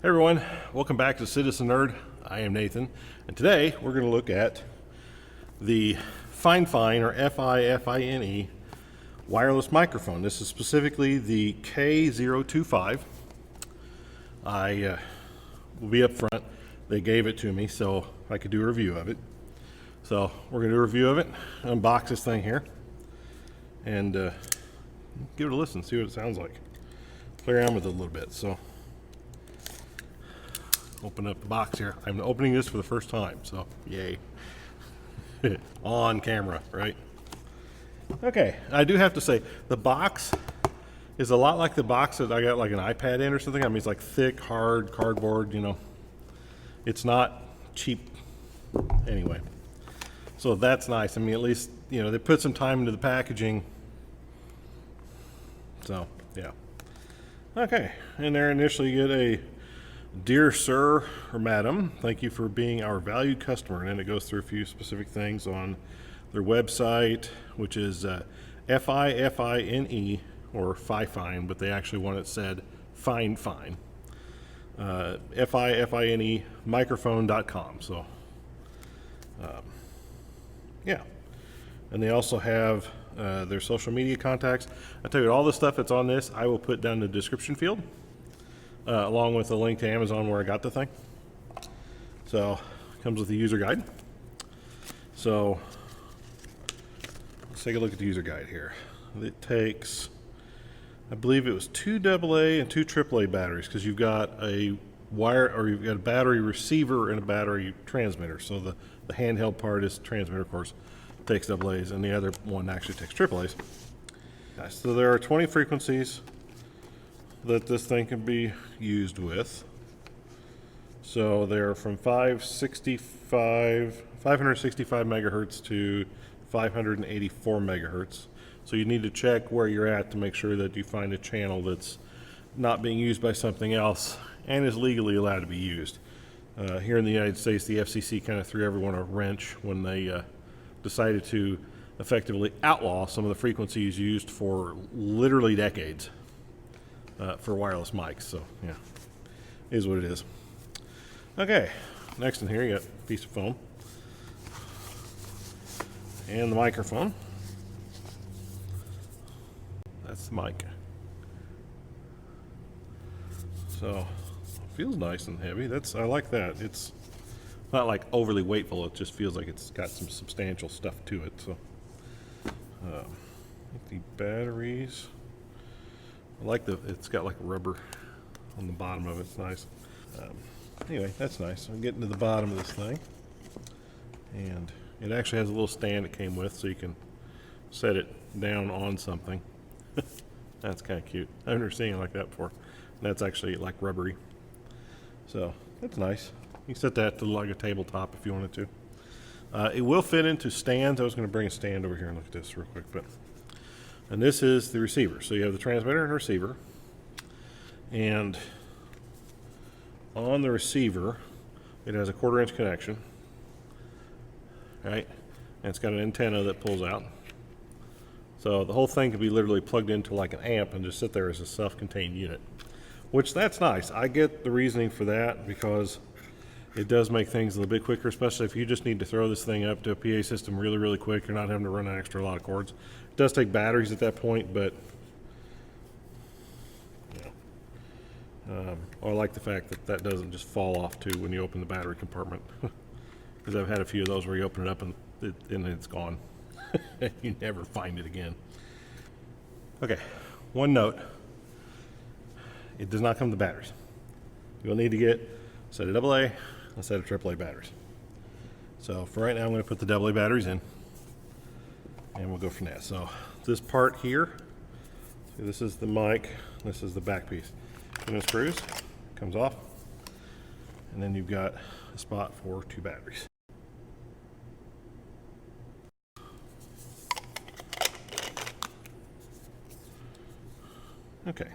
Hey everyone, welcome back to Citizen Nerd. I am Nathan, and today we're going to look at the Fifine or Fifine wireless microphone. This is specifically the K025. I will be up front. They gave it to me so I could do a review of it. So we're going to do a review of it, unbox this thing here, and give it a listen, see what it sounds like. Play around with it a little bit. So open up the box here. I'm opening this for the first time, so yay. On camera, right? Okay, I do have to say, the box is a lot like the box that I got like an iPad in or something. I mean, it's like thick, hard cardboard, you know. It's not cheap anyway. So that's nice. I mean, at least, you know, they put some time into the packaging. So, yeah. Okay, and there initially you get a "Dear Sir or Madam, thank you for being our valued customer." And then it goes through a few specific things on their website, which is Fifine or Fifine, but they actually want it said Fine. Fifine microphone.com. So, yeah. And they also have their social media contacts. I tell you, all the stuff that's on this, I will put down in the description field. Along with a link to Amazon where I got the thing. So, it comes with a user guide. So, let's take a look at the user guide here. It takes, I believe it was 2 AA and 2 AAA batteries, because you've got a wire, or you've got a battery receiver and a battery transmitter. So the handheld part is transmitter, of course, takes AA's, and the other one actually takes AAA's. So there are 20 frequencies that this thing can be used with. So they're from 565 megahertz to 584 megahertz. So you need to check where you're at to make sure that you find a channel that's not being used by something else and is legally allowed to be used. Here in the United States, the FCC kind of threw everyone a wrench when they decided to effectively outlaw some of the frequencies used for literally decades. For wireless mics, so yeah, is what it is. Okay, next in here you got a piece of foam and the microphone. That's the mic. So it feels nice and heavy. I like that. It's not like overly weightful. It just feels like it's got some substantial stuff to it. So the batteries. I like it's got like rubber on the bottom of it. It's nice. Anyway, that's nice. I'm getting to the bottom of this thing. And it actually has a little stand it came with, so you can set it down on something. That's kind of cute. I've never seen it like that before. And that's actually like rubbery. So, that's nice. You can set that to like a tabletop if you wanted to. It will fit into stands. I was going to bring a stand over here and look at this real quick, but... And this is the receiver. So you have the transmitter and receiver. And on the receiver, it has a 1/4 inch connection. Right? And it's got an antenna that pulls out. So the whole thing could be literally plugged into like an amp and just sit there as a self-contained unit. Which, that's nice. I get the reasoning for that because it does make things a little bit quicker, especially if you just need to throw this thing up to a PA system really, really quick. You're not having to run an extra lot of cords. It does take batteries at that point, but I like the fact that that doesn't just fall off too when you open the battery compartment. Because I've had a few of those where you open it up and it's gone. You never find it again. Okay, one note. It does not come with batteries. You'll need to get a set of AA, a set of AAA batteries. So for right now, I'm going to put the AA batteries in, and we'll go from there. So this part here, this is the mic, this is the back piece. And it screws, comes off, and then you've got a spot for 2 batteries. Okay,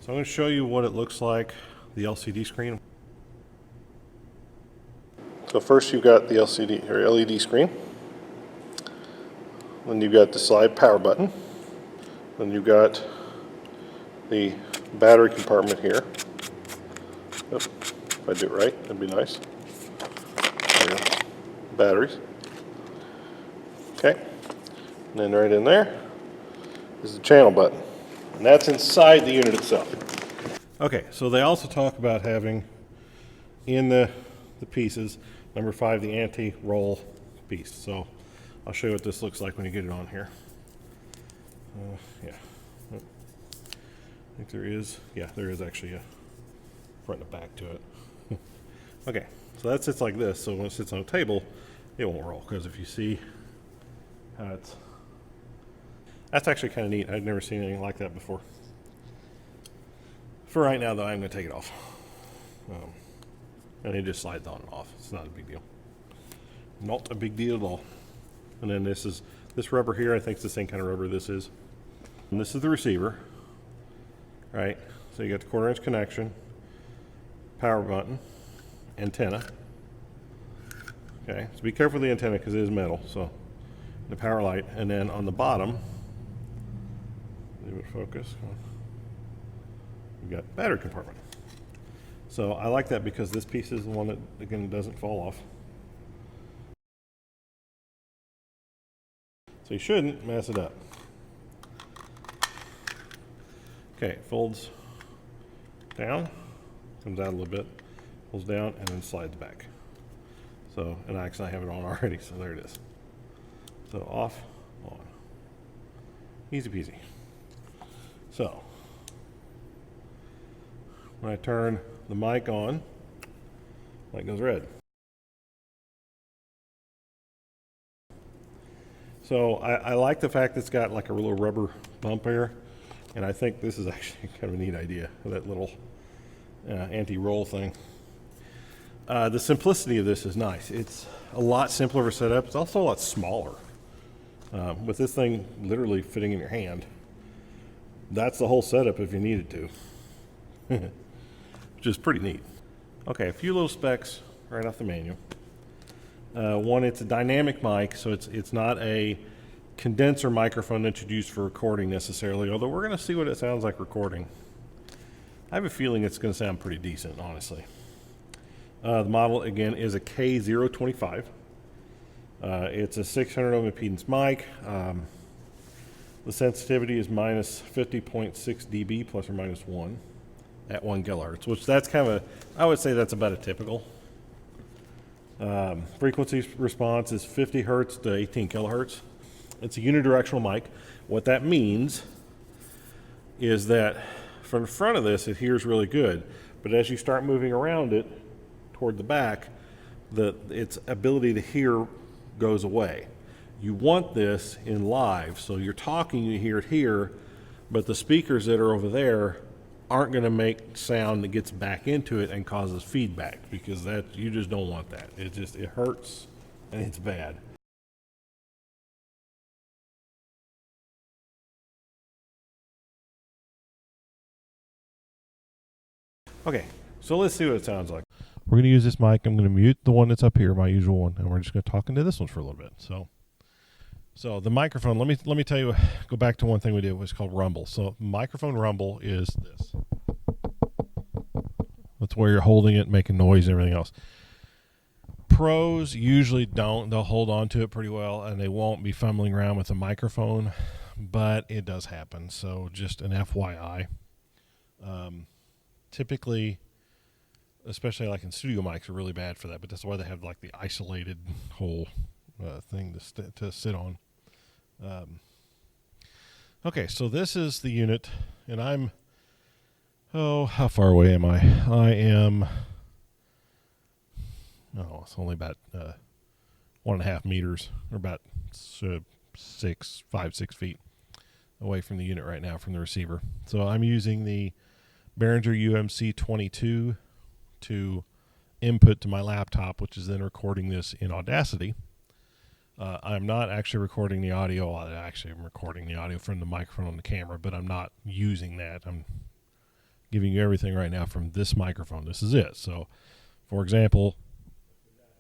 so I'm going to show you what it looks like, the LCD screen. So first you've got the LCD or LED screen. Then you've got the slide power button. Then you've got the battery compartment here. Oh, if I do it right, that'd be nice. There we go. Batteries. Okay. And then right in there is the channel button. And that's inside the unit itself. Okay, so they also talk about having in the pieces, number 5, the anti-roll piece. So I'll show you what this looks like when you get it on here. Yeah. I think there is actually a front and a back to it. Okay, so that sits like this. So when it sits on a table, it won't roll, because if you see how that's actually kind of neat. I've never seen anything like that before. For right now, though, I'm going to take it off. And it just slides on and off. It's not a big deal. Not a big deal at all. And then this rubber here, I think it's the same kind of rubber this is. And this is the receiver, right? So you got the 1/4 inch connection, power button, antenna. Okay, so be careful with the antenna because it is metal. So the power light, and then on the bottom, leave it focus. We've got battery compartment. So I like that because this piece is the one that, again, doesn't fall off. So you shouldn't mess it up. Okay, folds down, comes out a little bit, pulls down, and then slides back. So, and I actually have it on already, so there it is. So off, on. Easy peasy. So, when I turn the mic on, light goes red. So I like the fact that it's got like a little rubber bump here, and I think this is actually kind of a neat idea, that little anti-roll thing. The simplicity of this is nice. It's a lot simpler of a setup. It's also a lot smaller. With this thing literally fitting in your hand, that's the whole setup if you needed to, which is pretty neat. Okay, a few little specs right off the manual. One, it's a dynamic mic, so it's not a condenser microphone that you'd use for recording necessarily, although we're going to see what it sounds like recording. I have a feeling it's going to sound pretty decent, honestly. The model, again, is a K025. It's a 600 ohm impedance mic. The sensitivity is minus 50.6 dB, plus or minus 1, at 1 kilohertz, which that's kind of I would say that's about a typical. Frequency response is 50 hertz to 18 kilohertz. It's a unidirectional mic. What that means is that from the front of this, it hears really good, but as you start moving around it toward the back, its ability to hear goes away. You want this in live, so you're talking, you hear it here, but the speakers that are over there aren't going to make sound that gets back into it and causes feedback, because that you just don't want that. It hurts and it's bad. Okay, so let's see what it sounds like. We're going to use this mic. I'm going to mute the one that's up here, my usual one, and we're just going to talk into this one for a little bit. So the microphone, let me tell you, go back to one thing we did, was called rumble. So microphone rumble is this. That's where you're holding it, making noise and everything else. Pros usually don't. They'll hold on to it pretty well, and they won't be fumbling around with a microphone, but it does happen. So just an FYI. Typically, especially like in studio mics, are really bad for that, but that's why they have like the isolated whole thing to sit on. Okay, so this is the unit, and I'm, how far away am I? I am, it's only about 1.5 meters, or about 5-6 feet away from the unit right now, from the receiver. So I'm using the Behringer UMC22 to input to my laptop, which is then recording this in Audacity. I'm not actually recording the audio. I'm recording the audio from the microphone on the camera, but I'm not using that. I'm giving you everything right now from this microphone. This is it. So, for example, barely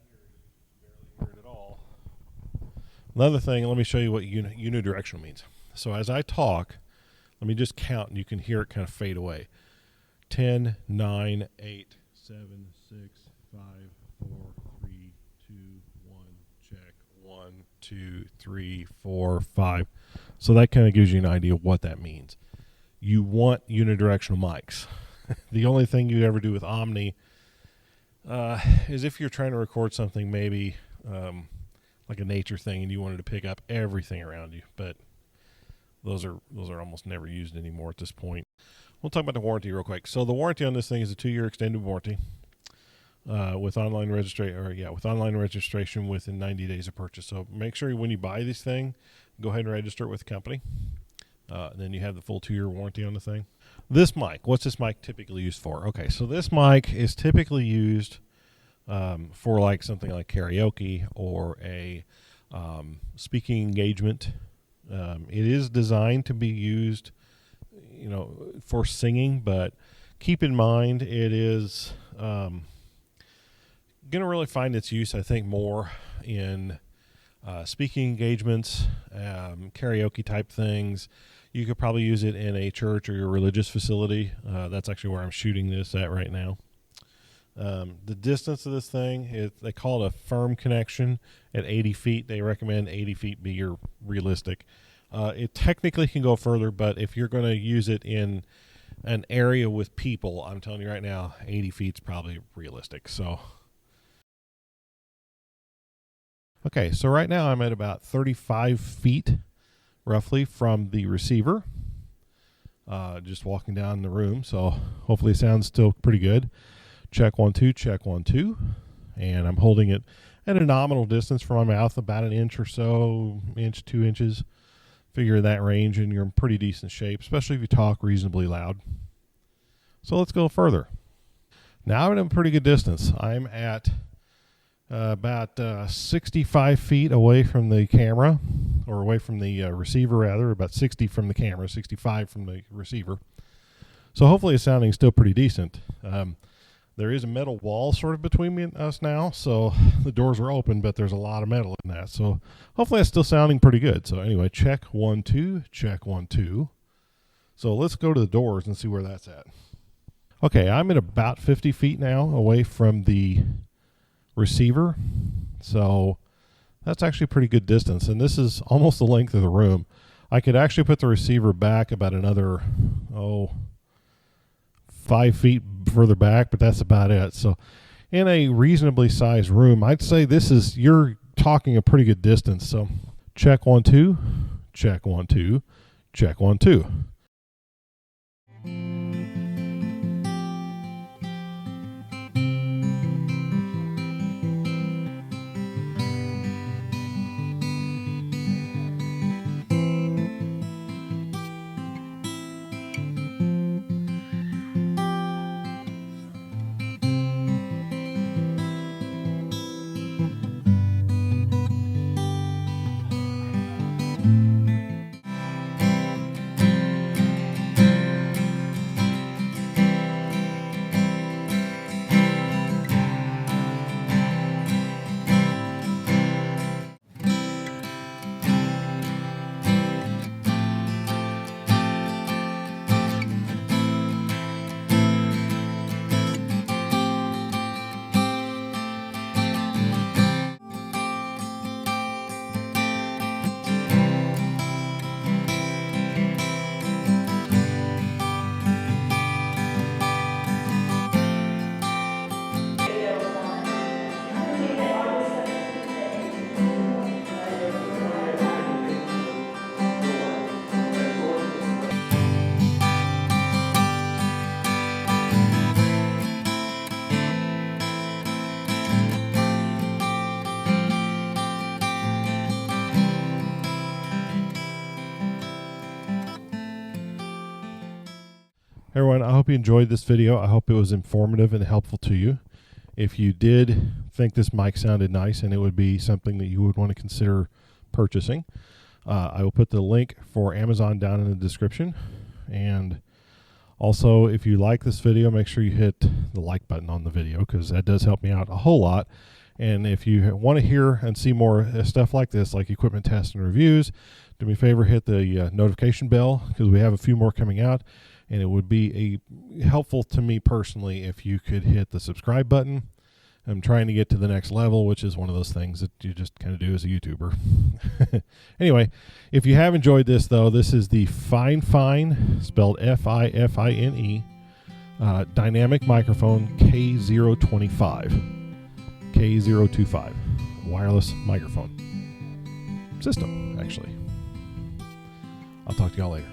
hear it at all. Another thing, let me show you what unidirectional means. So as I talk, let me just count, and you can hear it kind of fade away. 10, 9, 8, 7, 6, 5, 4, 3, 2, 1, check. 1, 2, 3, 4, 5. So that kind of gives you an idea of what that means. You want unidirectional mics. The only thing you ever do with Omni is if you're trying to record something maybe like a nature thing and you wanted to pick up everything around you, but those are almost never used anymore at this point. We'll talk about the warranty real quick. So the warranty on this thing is a 2-year extended warranty with online registration within 90 days of purchase. So make sure when you buy this thing, go ahead and register it with the company. Then you have the full 2-year warranty on the thing. This mic, what's this mic typically used for? Okay, so this mic is typically used for like something like karaoke or a speaking engagement. It is designed to be used, for singing, but keep in mind it is going to really find its use, I think, more in speaking engagements, karaoke type things. You could probably use it in a church or your religious facility. That's actually where I'm shooting this at right now. The distance of this thing, they call it a firm connection at 80 feet. They recommend 80 feet be your realistic. It technically can go further, but if you're going to use it in an area with people, I'm telling you right now, 80 feet is probably realistic. So, okay, so right now I'm at about 35 feet roughly from the receiver. Just walking down the room, so hopefully it sounds still pretty good. Check 1 2, check 1 2, and I'm holding it at a nominal distance from my mouth, about an inch or so, 2 inches. Figure that range, and you're in pretty decent shape, especially if you talk reasonably loud. So let's go further. Now I'm at a pretty good distance. I'm at about 65 feet away from the camera, or away from the receiver rather, about 60 from the camera, 65 from the receiver. So hopefully it's sounding still pretty decent. There is a metal wall sort of between me and us now, so the doors are open, but there's a lot of metal in that. So hopefully it's still sounding pretty good. So anyway, check 1 2, check 1 2. So let's go to the doors and see where that's at. Okay, I'm at about 50 feet now away from the receiver. So that's actually a pretty good distance, and this is almost the length of the room. I could actually put the receiver back about another, 5 feet further back, but that's about it. So in a reasonably sized room, I'd say you're talking a pretty good distance. So check 1 2, check 1 2, check 1 2. Everyone, I hope you enjoyed this video. I hope it was informative and helpful to you. If you did think this mic sounded nice and it would be something that you would want to consider purchasing, I will put the link for Amazon down in the description. And also, if you like this video, make sure you hit the like button on the video, because that does help me out a whole lot. And if you want to hear and see more stuff like this, like equipment tests and reviews, do me a favor, hit the notification bell, because we have a few more coming out. And it would be helpful to me personally if you could hit the subscribe button. I'm trying to get to the next level, which is one of those things that you just kind of do as a YouTuber. Anyway, if you have enjoyed this, though, this is the Fifine, spelled Fifine, Dynamic Microphone K025, wireless microphone system, actually. I'll talk to y'all later.